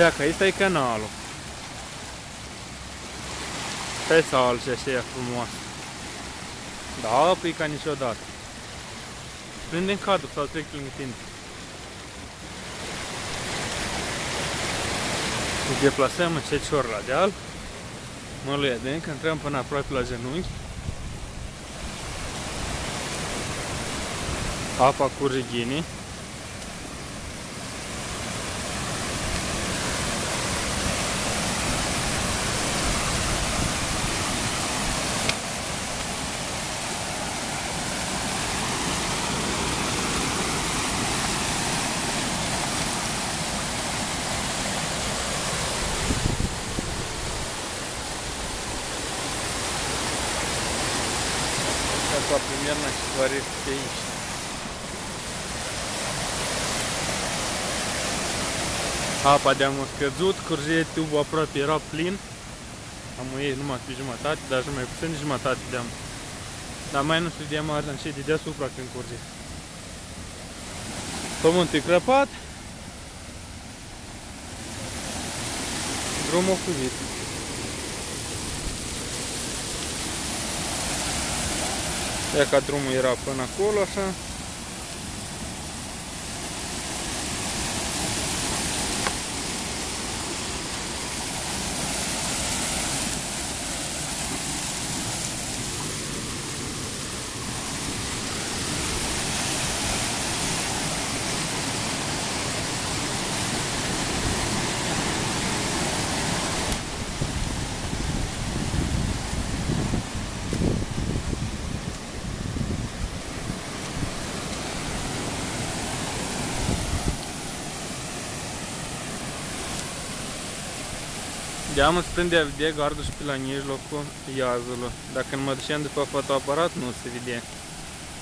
Dacă ăsta e canalul. Pe salse așa frumoasă. Da, apă e ca niciodată. Prinde-n cadru sau trec lângă tine. Ne deplasăm încet la deal. Mălui adânc, intrăm până aproape la genunchi. Apa curge ghinii. Asta примерно творится здесь. Apa de-am scăzut, curge tubul aproape era plin. Am iei numai pe jumătate, dar mai puțin de jumătate de-am. Dar mai nu știu de margine și de deasupra când curge. Pământul e crăpat. Drumul cuvit. Ia ca drumul era până acolo, așa. Deam îți prinde a vedea gardul și pe la mijlocul iazului. Dacă nu mă duceam după fotoaparat, nu se vedea.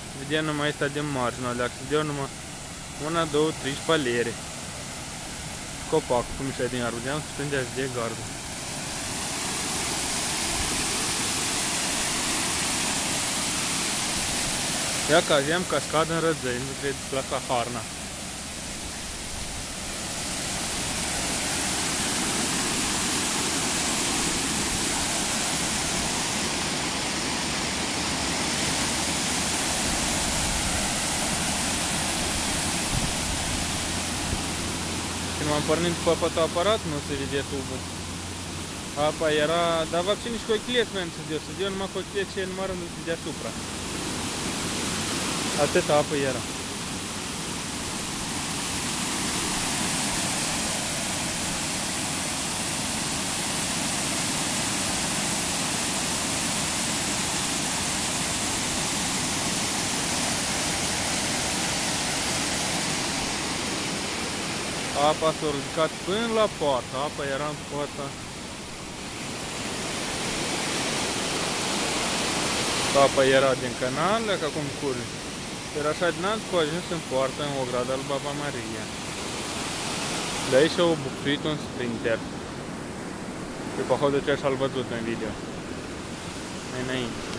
Se vedea numai asta de marginal, dacă se vedea numai 1, 2, 3 șpalere. Copac, cum ieșea din arbor, deam îți prinde a vedea gardul. Ia că aveam cascadă în Răzăi, nu cred la Caharna. Când m-am pornit după fotoaparat, nu se vedea tubul. Apa era, dar вообще nici cochileți nu se vedea numai cochileți ce numai rândul de deasupra. Atâta apă era. Apa s-a ridicat până la poartă, apa era în poartă. Apa era din canal, ca cum curge. Era așa din alt, cu ajuns în poartă, în ograda lui Baba Maria. De aici au buctuit un sprinter. Pe pohodul ce așa-l văzut în video. Mai înainte.